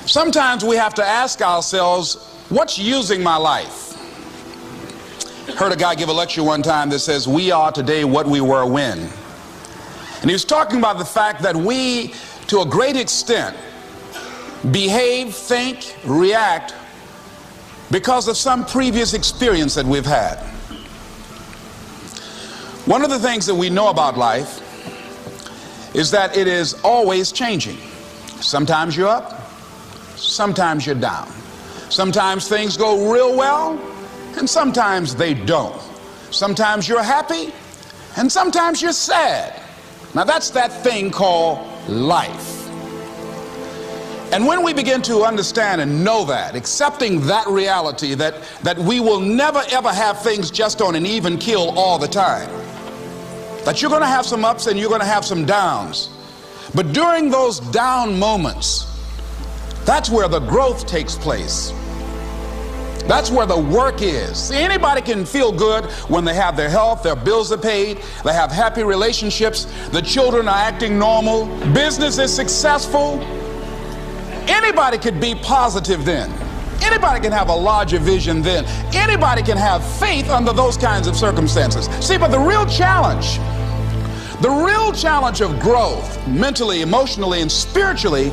Sometimes we have to ask ourselves, what's using my life? Heard a guy give a lecture one time that says, we are today what we were when. And he was talking about the fact that we, to a great extent, behave, think, react because of some previous experience that we've had. One of the things that we know about life is that it is always changing. Sometimes you're up, sometimes you're down. Sometimes things go real well, and sometimes they don't. Sometimes you're happy, and sometimes you're sad. Now that's that thing called life. And when we begin to understand and know that, accepting that reality that we will never ever have things just on an even keel all the time, that you're going to have some ups and you're going to have some downs, but during those down moments, that's where the growth takes place. That's where the work is. See, anybody can feel good when they have their health, their bills are paid, they have happy relationships, the children are acting normal, business is successful. Anybody could be positive then. Anybody can have a larger vision then. Anybody can have faith under those kinds of circumstances. See, but the real challenge of growth, mentally, emotionally, and spiritually,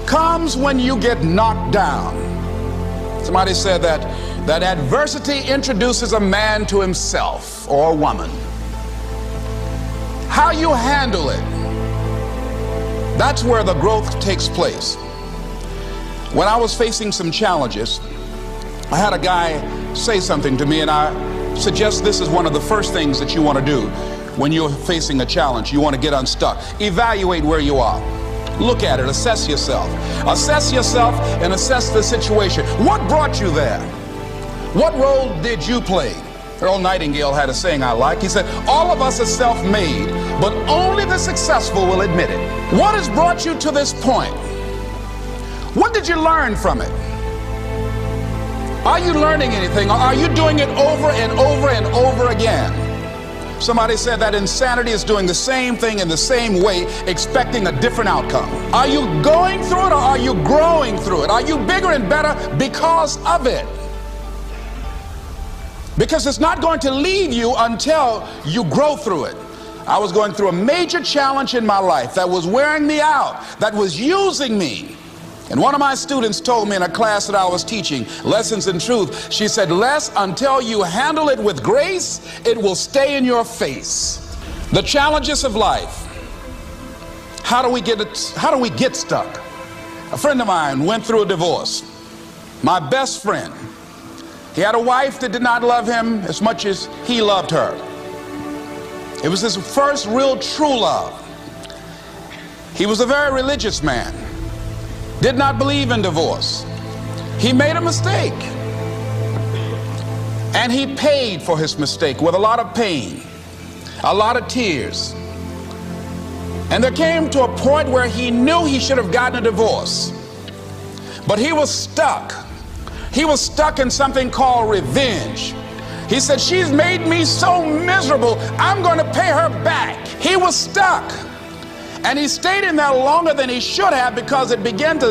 comes when you get knocked down. Somebody said that adversity introduces a man to himself or a woman. How you handle it, that's where the growth takes place. When I was facing some challenges, I had a guy say something to me, and I suggest this is one of the first things that you want to do when you're facing a challenge. You want to get unstuck. Evaluate where you are. Look at it, assess yourself. Assess yourself and assess the situation. What brought you there? What role did you play? Earl Nightingale had a saying I like. He said, all of us are self-made, but only the successful will admit it. What has brought you to this point? What did you learn from it? Are you learning anything, or are you doing it over and over and over again? Somebody said that insanity is doing the same thing in the same way, expecting a different outcome. Are you going through it, or are you growing through it? Are you bigger and better because of it? Because it's not going to leave you until you grow through it. I was going through a major challenge in my life that was wearing me out, that was using me. And one of my students told me in a class that I was teaching, Lessons in Truth, she said, Les, until you handle it with grace, it will stay in your face. The challenges of life. How do we get stuck? A friend of mine went through a divorce. My best friend. He had a wife that did not love him as much as he loved her. It was his first real true love. He was a very religious man. Did not believe in divorce. He made a mistake. And he paid for his mistake with a lot of pain, a lot of tears. And there came to a point where he knew he should have gotten a divorce. But he was stuck. He was stuck in something called revenge. He said, she's made me so miserable, I'm going to pay her back. He was stuck. And he stayed in there longer than he should have because it began to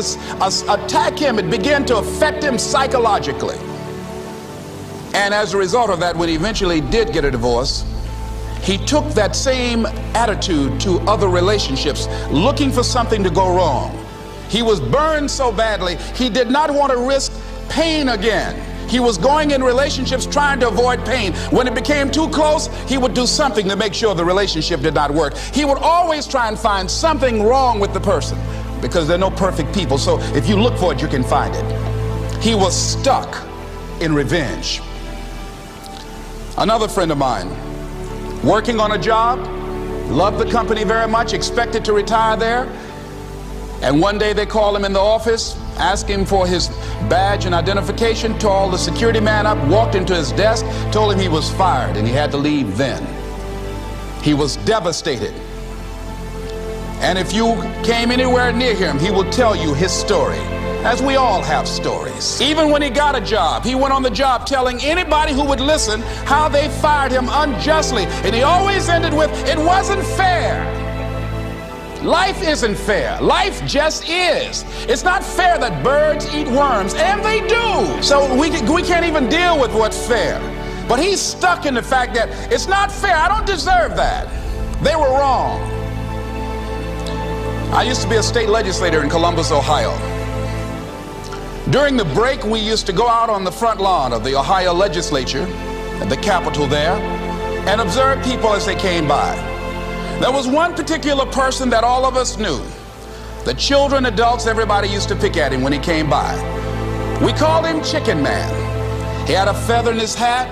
attack him. It began to affect him psychologically. And as a result of that, when he eventually did get a divorce, he took that same attitude to other relationships, looking for something to go wrong. He was burned so badly, he did not want to risk pain again. He was going in relationships trying to avoid pain. When it became too close, he would do something to make sure the relationship did not work. He would always try and find something wrong with the person, because there are no perfect people. So if you look for it, you can find it. He was stuck in revenge. Another friend of mine, working on a job, loved the company very much, expected to retire there. And one day they called him in the office, asked him for his badge and identification, called the security man up, walked into his desk, told him he was fired and he had to leave then. He was devastated. And if you came anywhere near him, he will tell you his story, as we all have stories. Even when he got a job, he went on the job telling anybody who would listen how they fired him unjustly. And he always ended with, it wasn't fair. Life isn't fair. Life just is. It's not fair that birds eat worms, and they do. So we can't even deal with what's fair. But he's stuck in the fact that it's not fair. I don't deserve that. They were wrong. I used to be a state legislator in Columbus, Ohio. During the break, we used to go out on the front lawn of the Ohio legislature, at the Capitol there, and observe people as they came by. There was one particular person that all of us knew. The children, adults, everybody used to pick at him when he came by. We called him Chicken Man. He had a feather in his hat.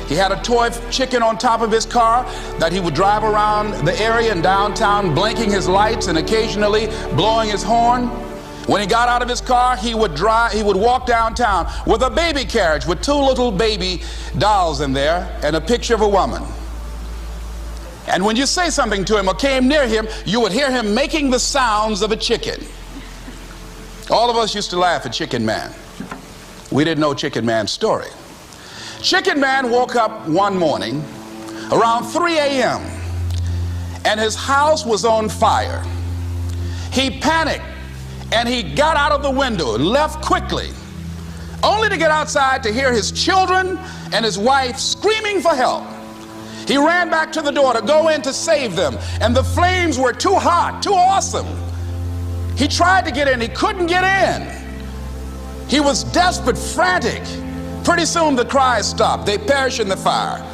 He had a toy chicken on top of his car that he would drive around the area in downtown, blinking his lights and occasionally blowing his horn. When he got out of his car, he would walk downtown with a baby carriage with two little baby dolls in there and a picture of a woman. And when you say something to him or came near him, you would hear him making the sounds of a chicken. All of us used to laugh at Chicken Man. We didn't know Chicken Man's story. Chicken Man woke up one morning around 3 a.m. and his house was on fire. He panicked and he got out of the window and left quickly, only to get outside to hear his children and his wife screaming for help. He ran back to the door to go in to save them, and the flames were too hot, too awesome. He tried to get in, he couldn't get in. He was desperate, frantic. Pretty soon the cries stopped. They perished in the fire.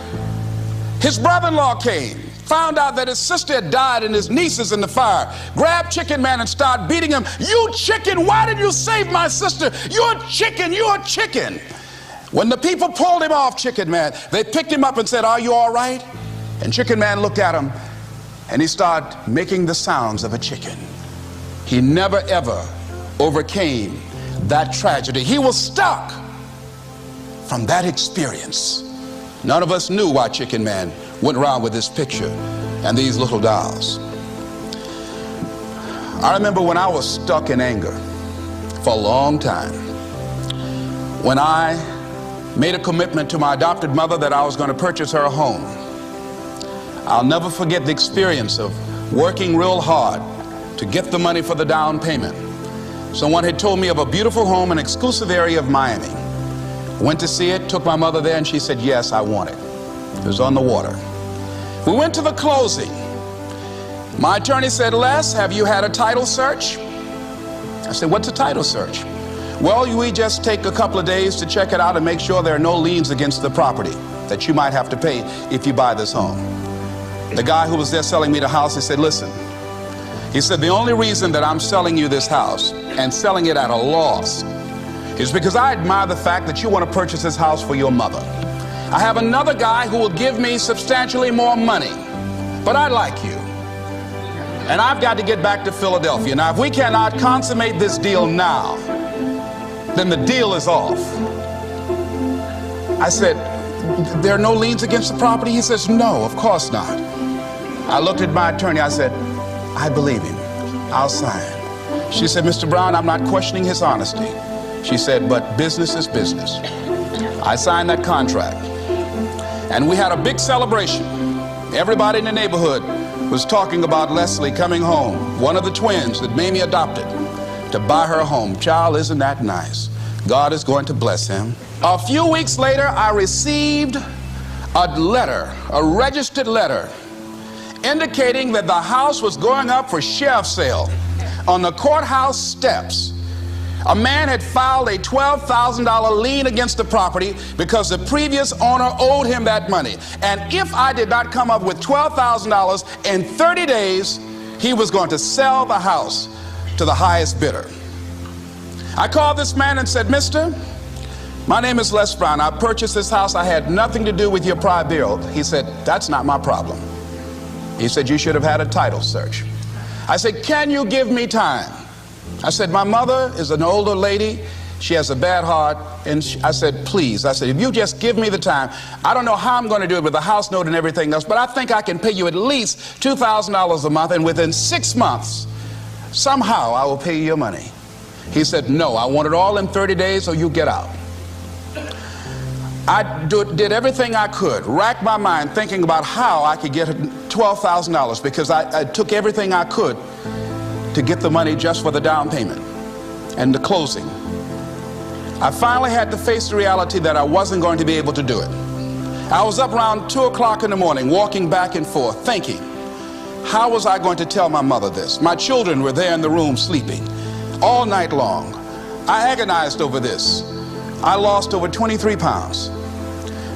His brother-in-law came, found out that his sister had died and his nieces in the fire, grabbed Chicken Man and started beating him. "You chicken, why did you save my sister? You're chicken, you're chicken." When the people pulled him off Chicken Man, they picked him up and said, "Are you all right?" And Chicken Man looked at him and he started making the sounds of a chicken. He never ever overcame that tragedy. He was stuck from that experience. None of us knew why Chicken Man went around with this picture and these little dolls. I remember when I was stuck in anger for a long time, when I made a commitment to my adopted mother that I was going to purchase her a home. I'll never forget the experience of working real hard to get the money for the down payment. Someone had told me of a beautiful home in an exclusive area of Miami. Went to see it, took my mother there, and she said, "Yes, I want it." It was on the water. We went to the closing. My attorney said, "Les, have you had a title search?" I said, "What's a title search?" "Well, we just take a couple of days to check it out and make sure there are no liens against the property that you might have to pay if you buy this home." The guy who was there selling me the house, he said, "Listen," he said, "the only reason that I'm selling you this house and selling it at a loss is because I admire the fact that you want to purchase this house for your mother. I have another guy who will give me substantially more money, but I like you. And I've got to get back to Philadelphia. Now, if we cannot consummate this deal now, then the deal is off." I said, "There are no liens against the property?" He says, "No, of course not." I looked at my attorney. I said, "I believe him. I'll sign." She said, "Mr. Brown, I'm not questioning his honesty." She said, "But business is business." I signed that contract, and we had a big celebration. Everybody in the neighborhood was talking about Leslie coming home, one of the twins that Mamie adopted, to buy her a home. Child, isn't that nice? God is going to bless him. A few weeks later, I received a letter, a registered letter, indicating that the house was going up for sheriff's sale on the courthouse steps. A man had filed a $12,000 lien against the property because the previous owner owed him that money. And if I did not come up with $12,000 in 30 days, he was going to sell the house to the highest bidder. I called this man and said, "Mister, my name is Les Brown. I purchased this house. I had nothing to do with your prior bill." He said, "That's not my problem." He said, "You should have had a title search." I said, "Can you give me time?" I said, "My mother is an older lady. She has a bad heart." And I said, "Please," I said, "if you just give me the time, I don't know how I'm going to do it with the house note and everything else, but I think I can pay you at least $2,000 a month, and within 6 months, somehow I will pay you your money." He said, "No, I want it all in 30 days or you get out." I did everything I could, racked my mind thinking about how I could get $12,000, because I took everything I could to get the money just for the down payment and the closing. I finally had to face the reality that I wasn't going to be able to do it. I was up around 2 o'clock in the morning, walking back and forth, thinking, how was I going to tell my mother this? My children were there in the room sleeping all night long. I agonized over this. I lost over 23 pounds.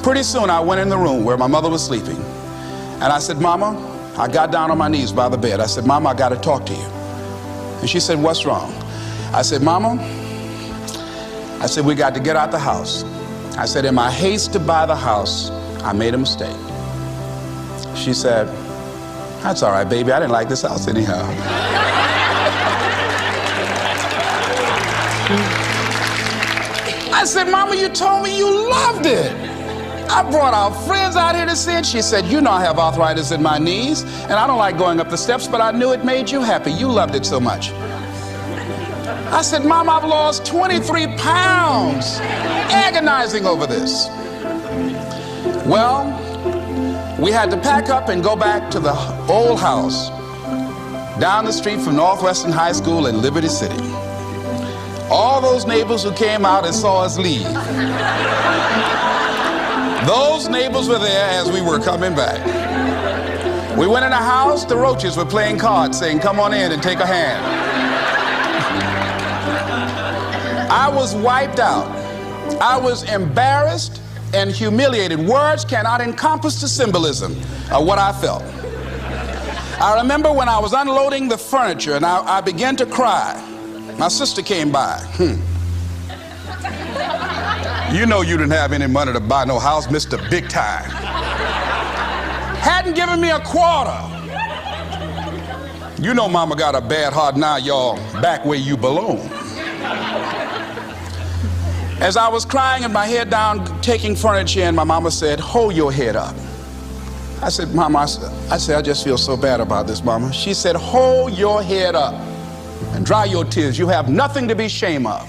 Pretty soon I went in the room where my mother was sleeping, and I said, Mama, I got down on my knees by the bed. I said, Mama, I got to talk to you. And she said, what's wrong? I said, Mama, I said, we got to get out the house. I said, in my haste to buy the house, I made a mistake. She said, that's all right, baby. I didn't like this house anyhow. I said, Mama, you told me you loved it. I brought our friends out here to see it. She said, you know I have arthritis in my knees, and I don't like going up the steps, but I knew it made you happy. You loved it so much. I said, Mom, I've lost 23 pounds agonizing over this. Well, we had to pack up and go back to the old house down the street from Northwestern High School in Liberty City. All those neighbors who came out and saw us leave, those neighbors were there as we were coming back. We went in the house, the roaches were playing cards, saying, come on in and take a hand. I was wiped out. I was embarrassed and humiliated. Words cannot encompass the symbolism of what I felt. I remember when I was unloading the furniture and I began to cry. My sister came by. You know you didn't have any money to buy no house, Mr. Big Time. Hadn't given me a quarter. You know Mama got a bad heart now, y'all, back where you belong. As I was crying and my head down, taking furniture in, my mama said, hold your head up. I said, Mama, I just feel so bad about this, Mama. She said, hold your head up and dry your tears. You have nothing to be ashamed of.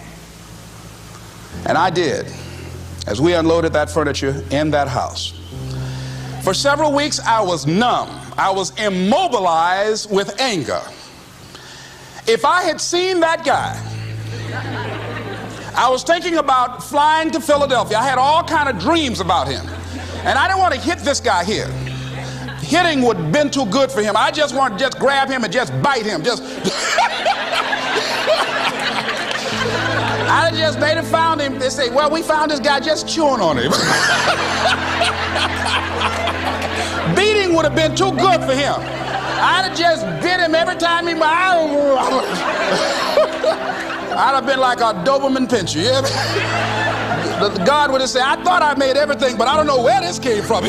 And I did, as we unloaded that furniture in that house. For several weeks, I was numb. I was immobilized with anger. If I had seen that guy, I was thinking about flying to Philadelphia. I had all kind of dreams about him. And I didn't want to hit this guy here. Hitting would have been too good for him. I just wanted to just grab him and just bite him. They'd have found him. They say, well, we found this guy just chewing on him. Beating would have been too good for him. I'd have just bit him every time he... I'd have been like a Doberman Pinscher. Yeah? God would have said, I thought I made everything, but I don't know where this came from.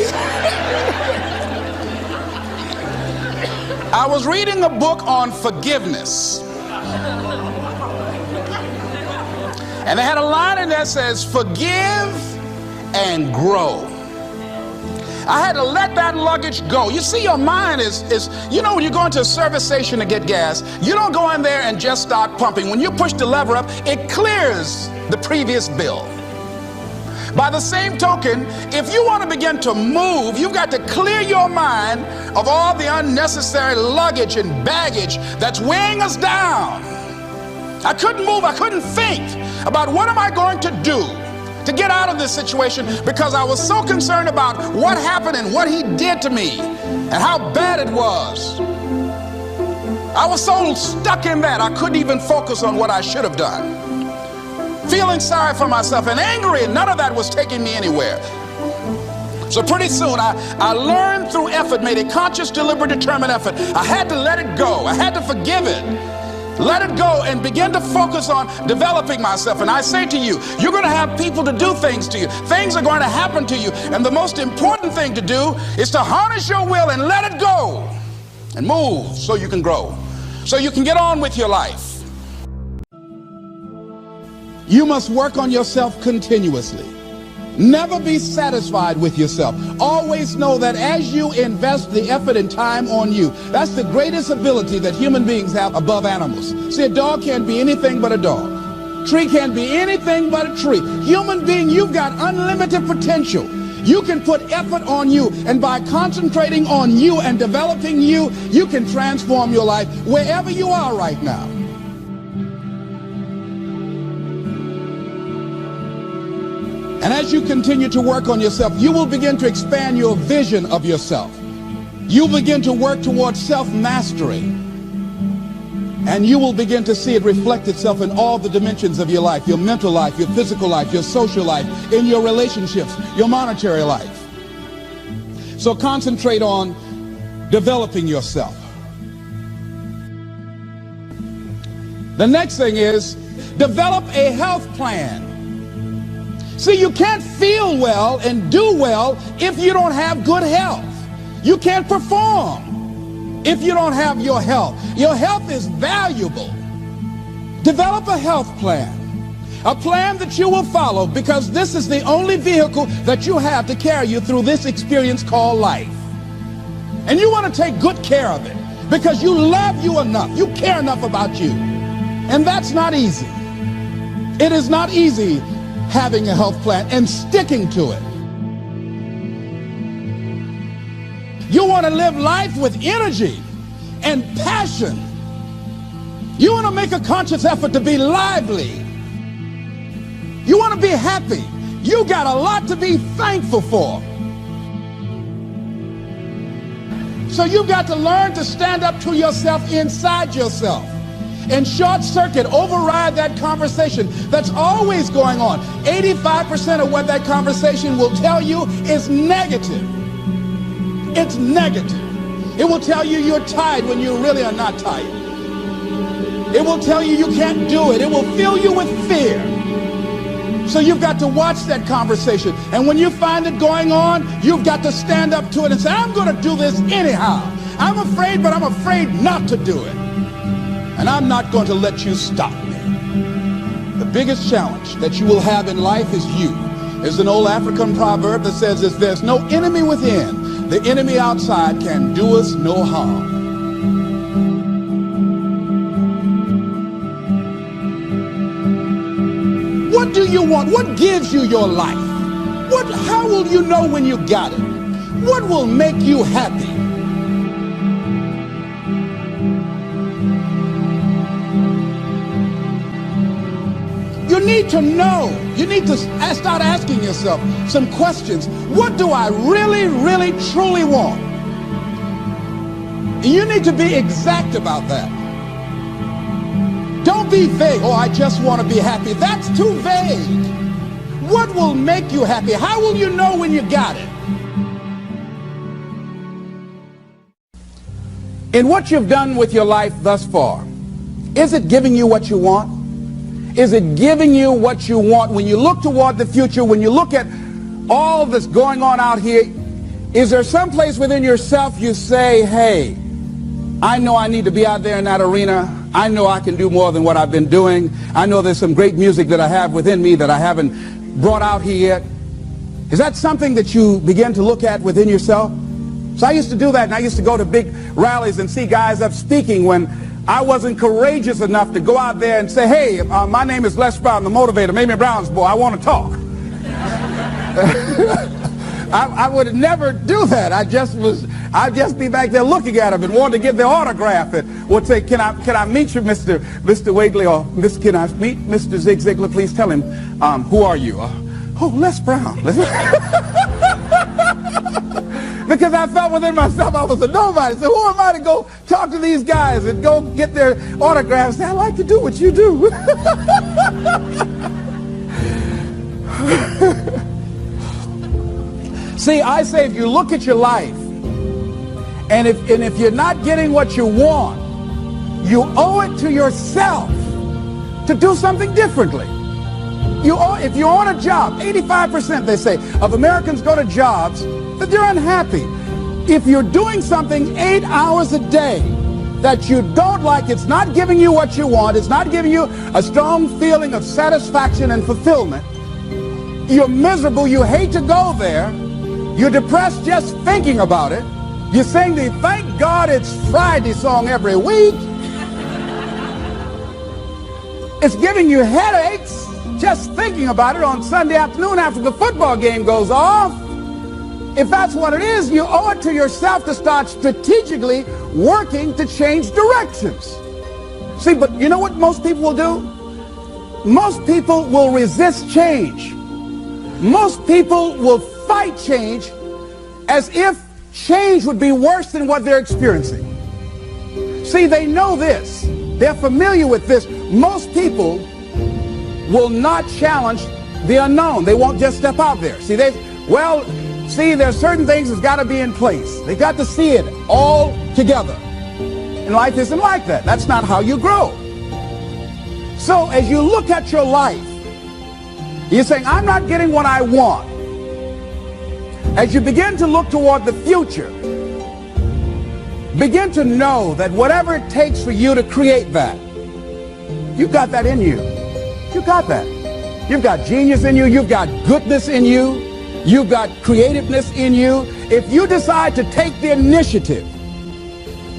I was reading a book on forgiveness. And they had a line in there that says, forgive and grow. I had to let that luggage go. You see, your mind is you know, when you go into a service station to get gas, you don't go in there and just start pumping. When you push the lever up, it clears the previous bill. By the same token, if you want to begin to move, you've got to clear your mind of all the unnecessary luggage and baggage that's weighing us down. I couldn't move, I couldn't think about what am I going to do to get out of this situation, because I was so concerned about what happened and what he did to me and how bad it was. I was so stuck in that I couldn't even focus on what I should have done. Feeling sorry for myself and angry, and none of that was taking me anywhere. So pretty soon I learned through effort, made a conscious, deliberate, determined effort. I had to let it go. I had to forgive it. Let it go and begin to focus on developing myself. And I say to you, you're going to have people to do things to you. Things are going to happen to you. And the most important thing to do is to harness your will and let it go and move so you can grow, so you can get on with your life. You must work on yourself continuously. Never be satisfied with yourself. Always know that as you invest the effort and time on you, that's the greatest ability that human beings have above animals. See, a dog can't be anything but a dog. Tree can't be anything but a tree. Human being, you've got unlimited potential. You can put effort on you, and by concentrating on you and developing you, you can transform your life wherever you are right now. And as you continue to work on yourself, you will begin to expand your vision of yourself. You'll begin to work towards self-mastery. And you will begin to see it reflect itself in all the dimensions of your life, your mental life, your physical life, your social life, in your relationships, your monetary life. So concentrate on developing yourself. The next thing is develop a health plan. See, you can't feel well and do well if you don't have good health. You can't perform if you don't have your health. Your health is valuable. Develop a health plan. A plan that you will follow, because this is the only vehicle that you have to carry you through this experience called life. And you want to take good care of it because you love you enough. You care enough about you. And that's not easy. It is not easy having a health plan and sticking to it. You want to live life with energy and passion. You want to make a conscious effort to be lively. You want to be happy. You got a lot to be thankful for. So you've got to learn to stand up to yourself inside yourself and short circuit, override that conversation that's always going on. 85% of what that conversation will tell you is negative. It's negative. It will tell you you're tired when you really are not tired. It will tell you you can't do it. It will fill you with fear. So you've got to watch that conversation. And when you find it going on, you've got to stand up to it and say, I'm going to do this anyhow. I'm afraid, but I'm afraid not to do it. And I'm not going to let you stop me. The biggest challenge that you will have in life is you. There's an old African proverb that says, if there's no enemy within, the enemy outside can do us no harm. What do you want? What gives you your life? How will you know when you got it? What will make you happy? You need to know. You need to start asking yourself some questions. What do I really, really, truly want? And you need to be exact about that. Don't be vague. Oh, I just want to be happy. That's too vague. What will make you happy? How will you know when you got it? In what you've done with your life thus far, is it giving you what you want? Is it giving you what you want? When you look toward the future, when you look at all that's going on out here, is there some place within yourself you say, hey, I know I need to be out there in that arena. I know I can do more than what I've been doing. I know there's some great music that I have within me that I haven't brought out here yet. Is that something that you begin to look at within yourself? So I used to do that, and I used to go to big rallies and see guys up speaking when I wasn't courageous enough to go out there and say, hey, my name is Les Brown, the motivator, Mamie Brown's boy, I want to talk. I would never do that. I'd just be back there looking at them and wanting to get their autograph and would say, can I meet you, Mr. Wiggly, or can I meet Mr. Zig Ziglar? Please tell him, who are you? Oh, Les Brown. Because I felt within myself I was a nobody. So who am I to go talk to these guys and go get their autographs? Say, I like to do what you do. See, I say if you look at your life, and if you're not getting what you want, you owe it to yourself to do something differently. If you're on a job, 85% they say of Americans go to jobs that they're unhappy. If you're doing something 8 hours a day that you don't like, it's not giving you what you want, it's not giving you a strong feeling of satisfaction and fulfillment, you're miserable, you hate to go there, you're depressed just thinking about it, you sing the Thank God It's Friday song every week, it's giving you headaches just thinking about it on Sunday afternoon after the football game goes off. if that's what it is, you owe it to yourself to start strategically working to change directions. See, but you know what most people will do? Most people will resist change. Most people will fight change as if change would be worse than what they're experiencing. See, they know this. They're familiar with this. Most people will not challenge the unknown. They won't just step out there. See, there's certain things that's got to be in place. They got to see it all together. And life isn't like that. That's not how you grow. So as you look at your life, you're saying, I'm not getting what I want. As you begin to look toward the future, begin to know that whatever it takes for you to create that, you've got that in you. You've got that. You've got genius in you. You've got goodness in you. You've got creativeness in you. If you decide to take the initiative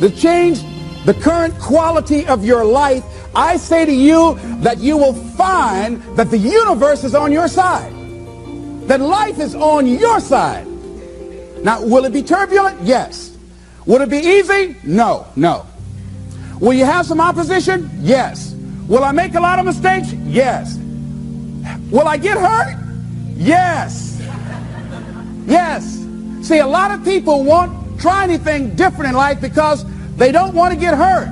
to change the current quality of your life, I say to you that you will find that the universe is on your side, that life is on your side. Now, will it be turbulent? Yes. Will it be easy? No, no. Will you have some opposition? Yes. Will I make a lot of mistakes? Yes. Will I get hurt? Yes. Yes. See, a lot of people won't try anything different in life because they don't want to get hurt.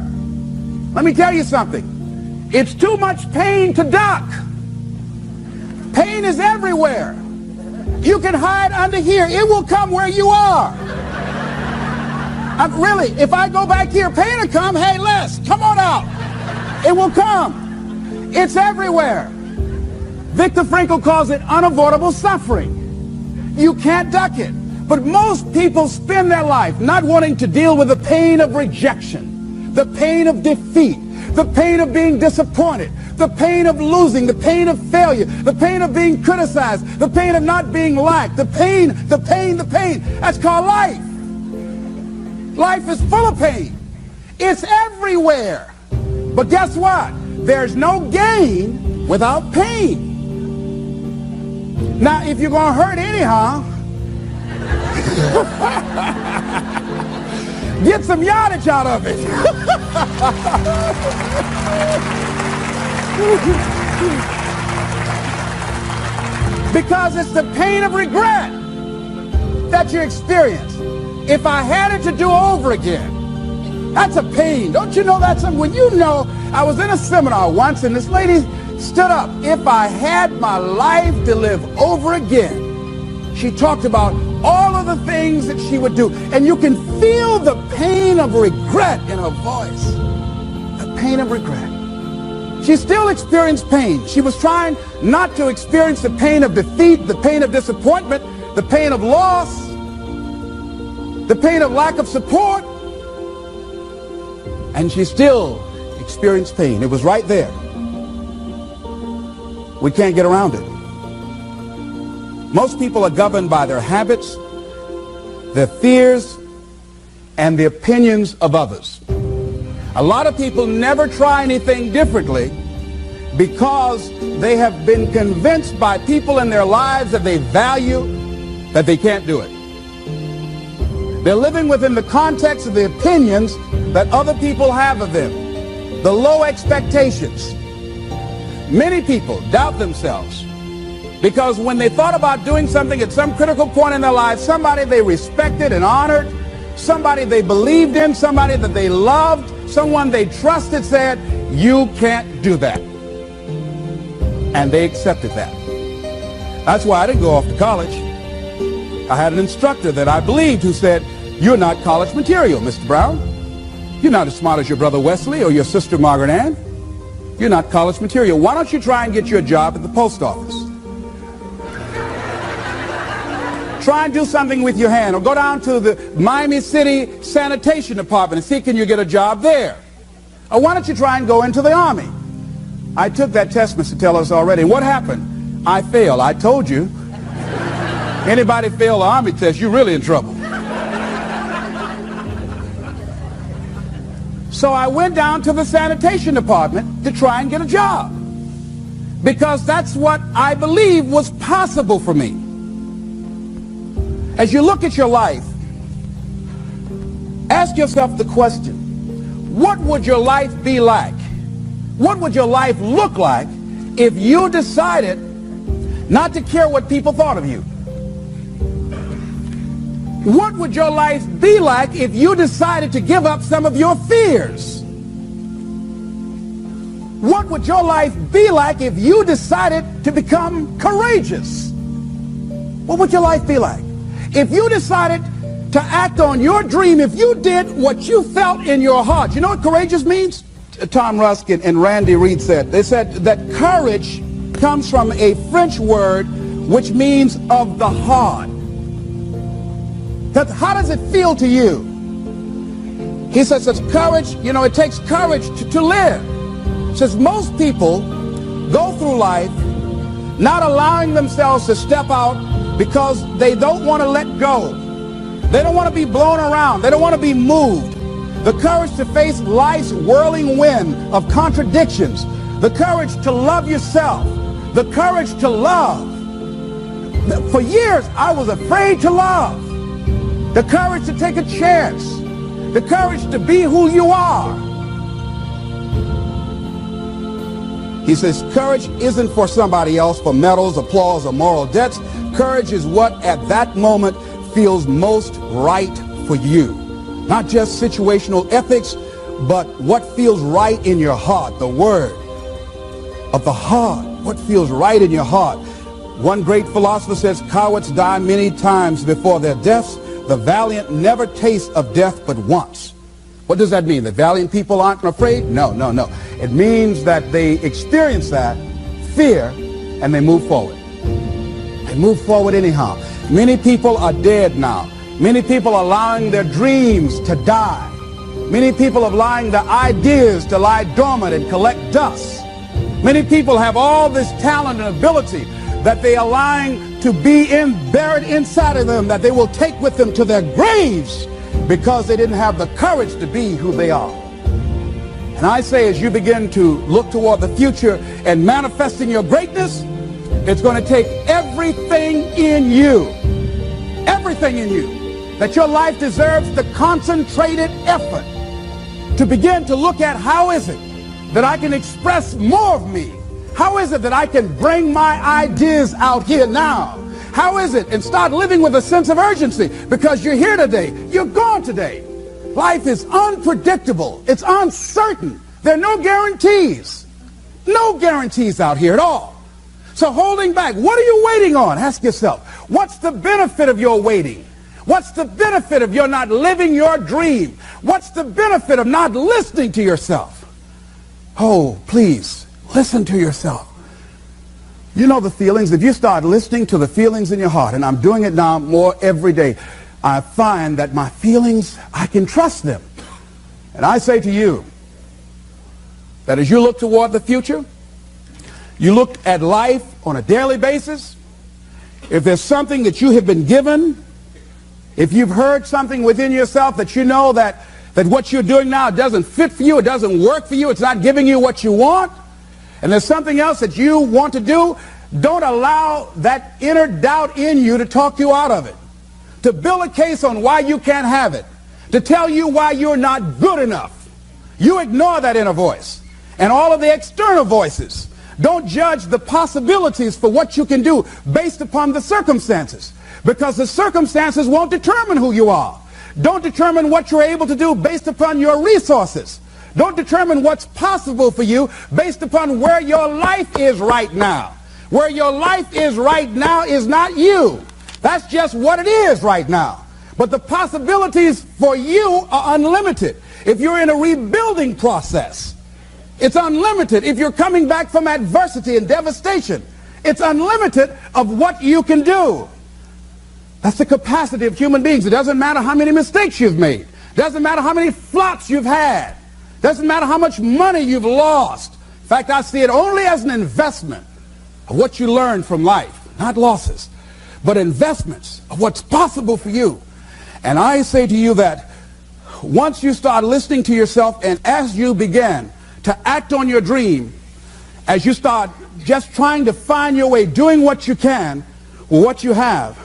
Let me tell you something. It's too much pain to duck. Pain is everywhere. You can hide under here. It will come where you are. Really, if I go back here, pain will come. Hey, Les, come on out. It will come. It's everywhere. Viktor Frankl calls it unavoidable suffering. You can't duck it. But most people spend their life not wanting to deal with the pain of rejection, the pain of defeat, the pain of being disappointed, the pain of losing, the pain of failure, the pain of being criticized, the pain of not being liked, the pain. That's called life. Life is full of pain. It's everywhere. But guess what? There's no gain without pain. Now, if you're going to hurt anyhow, get some yardage out of it. Because it's the pain of regret that you experience. If I had it to do over again, that's a pain. Don't you know that's something? When you know, I was in a seminar once and this lady stood up. If I had my life to live over again, she talked about all of the things that she would do. And you can feel the pain of regret in her voice. The pain of regret. She still experienced pain. She was trying not to experience the pain of defeat, the pain of disappointment, the pain of loss, the pain of lack of support. And she still experienced pain. It was right there. We can't get around it. Most people are governed by their habits, their fears, and the opinions of others. A lot of people never try anything differently because they have been convinced by people in their lives that they value that they can't do it. They're living within the context of the opinions that other people have of them, the low expectations. Many people doubt themselves because when they thought about doing something at some critical point in their lives, somebody they respected and honored, somebody they believed in, somebody that they loved, someone they trusted said, you can't do that. And they accepted that. That's why I didn't go off to college. I had an instructor that I believed who said, you're not college material, Mr. Brown. You're not as smart as your brother Wesley or your sister Margaret Ann. You're not college material. Why don't you try and get you a job at the post office? Try and do something with your hand, or go down to the Miami City Sanitation Department and see can you get a job there. Or why don't you try and go into the Army? I took that test, Mr. Tellers, already. What happened? I failed. I told you. Anybody fail the Army test, you're really in trouble. So I went down to the sanitation department to try and get a job because that's what I believed was possible for me. As you look at your life, ask yourself the question, what would your life be like? What would your life look like if you decided not to care what people thought of you? What would your life be like if you decided to give up some of your fears? What would your life be like if you decided to become courageous? What would your life be like? If you decided to act on your dream, if you did what you felt in your heart. You know what courageous means? Tom Rusk and Randy Reed said. They said that courage comes from a French word which means of the heart. How does it feel to you? He says it's courage, you know, it takes courage to live. He says most people go through life not allowing themselves to step out because they don't want to let go. They don't want to be blown around. They don't want to be moved. The courage to face life's whirling wind of contradictions. The courage to love yourself. The courage to love. For years, I was afraid to love. The courage to take a chance. The courage to be who you are. He says courage isn't for somebody else, for medals, applause, or moral debts. Courage is what at that moment feels most right for you. Not just situational ethics, but what feels right in your heart. The word of the heart. What feels right in your heart. One great philosopher says, cowards die many times before their deaths. The valiant never taste of death but once. What does that mean? That valiant people aren't afraid? No, no, no. It means that they experience that fear and they move forward. They move forward anyhow. Many people are dead now. Many people are allowing their dreams to die. Many people are allowing their ideas to lie dormant and collect dust. Many people have all this talent and ability that they are allowing to be buried inside of them, that they will take with them to their graves because they didn't have the courage to be who they are. And I say, as you begin to look toward the future and manifesting your greatness, it's going to take everything in you, that your life deserves the concentrated effort to begin to look at how is it that I can express more of me? How is it that I can bring my ideas out here now? How is it? And start living with a sense of urgency, because you're here today, you're gone today. Life is unpredictable. It's uncertain. There are no guarantees. No guarantees out here at all. So holding back, what are you waiting on? Ask yourself, what's the benefit of your waiting? What's the benefit of your not living your dream? What's the benefit of not listening to yourself? Oh, please, listen to yourself. You know the feelings. If you start listening to the feelings in your heart, and I'm doing it now more every day, I find that my feelings, I can trust them. And I say to you that as you look toward the future, you look at life on a daily basis, if there's something that you have been given, if you've heard something within yourself that you know that what you're doing now doesn't fit for you, it doesn't work for you, it's not giving you what you want, and there's something else that you want to do, don't allow that inner doubt in you to talk you out of it, to build a case on why you can't have it, to tell you why you're not good enough. You ignore that inner voice and all of the external voices. Don't judge the possibilities for what you can do based upon the circumstances, because the circumstances won't determine who you are. Don't determine what you're able to do based upon your resources. Don't determine what's possible for you based upon where your life is right now. Where your life is right now is not you. That's just what it is right now. But the possibilities for you are unlimited. If you're in a rebuilding process, it's unlimited. If you're coming back from adversity and devastation, it's unlimited of what you can do. That's the capacity of human beings. It doesn't matter how many mistakes you've made. It doesn't matter how many flops you've had. It doesn't matter how much money you've lost. In fact, I see it only as an investment of what you learn from life. Not losses, but investments of what's possible for you. And I say to you that once you start listening to yourself, and as you begin to act on your dream, as you start just trying to find your way, doing what you can with what you have,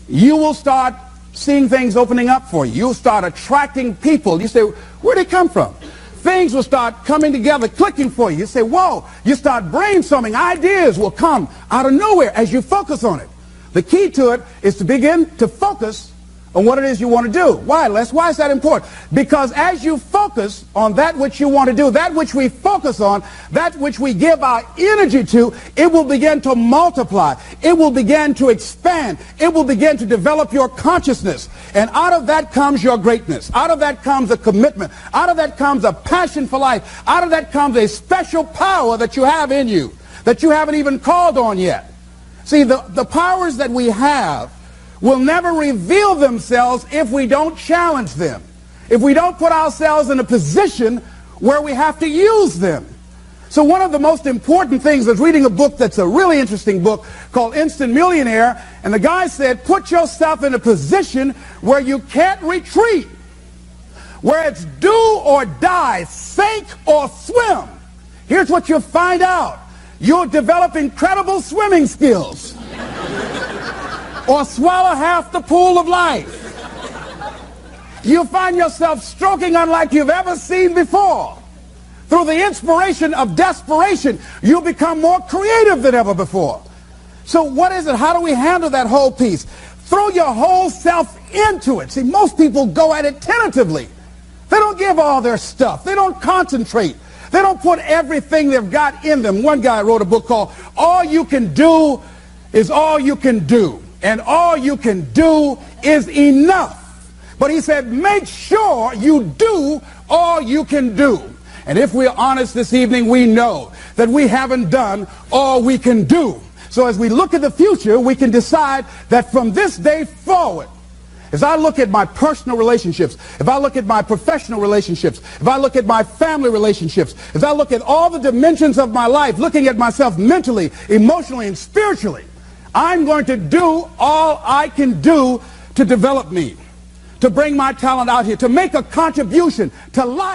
you will start seeing things opening up for you. You'll start attracting people. You say, where'd they come from? Things will start coming together, clicking for you. You say, whoa. You start brainstorming. Ideas will come out of nowhere as you focus on it. The key to it is to begin to focus on what it is you want to do. Why, Les? Why is that important? Because as you focus on that which you want to do, that which we focus on, that which we give our energy to, it will begin to multiply. It will begin to expand. It will begin to develop your consciousness. And out of that comes your greatness. Out of that comes a commitment. Out of that comes a passion for life. Out of that comes a special power that you have in you that you haven't even called on yet. See, the powers that we have will never reveal themselves if we don't challenge them, if we don't put ourselves in a position where we have to use them. So one of the most important things is reading a book that's a really interesting book called Instant Millionaire, and the guy said, put yourself in a position where you can't retreat, where it's do or die, sink or swim. Here's what you'll find out. You'll develop incredible swimming skills. Or swallow half the pool of life. You'll find yourself stroking unlike you've ever seen before. Through the inspiration of desperation, you'll become more creative than ever before. So what is it? How do we handle that whole piece? Throw your whole self into it. See, most people go at it tentatively. They don't give all their stuff. They don't concentrate. They don't put everything they've got in them. One guy wrote a book called All You Can Do Is All You Can Do. And all you can do is enough. But he said, make sure you do all you can do. And if we're honest this evening, we know that we haven't done all we can do. So as we look at the future, we can decide that from this day forward, as I look at my personal relationships, if I look at my professional relationships, if I look at my family relationships, if I look at all the dimensions of my life, looking at myself mentally, emotionally, and spiritually, I'm going to do all I can do to develop me, to bring my talent out here, to make a contribution to life.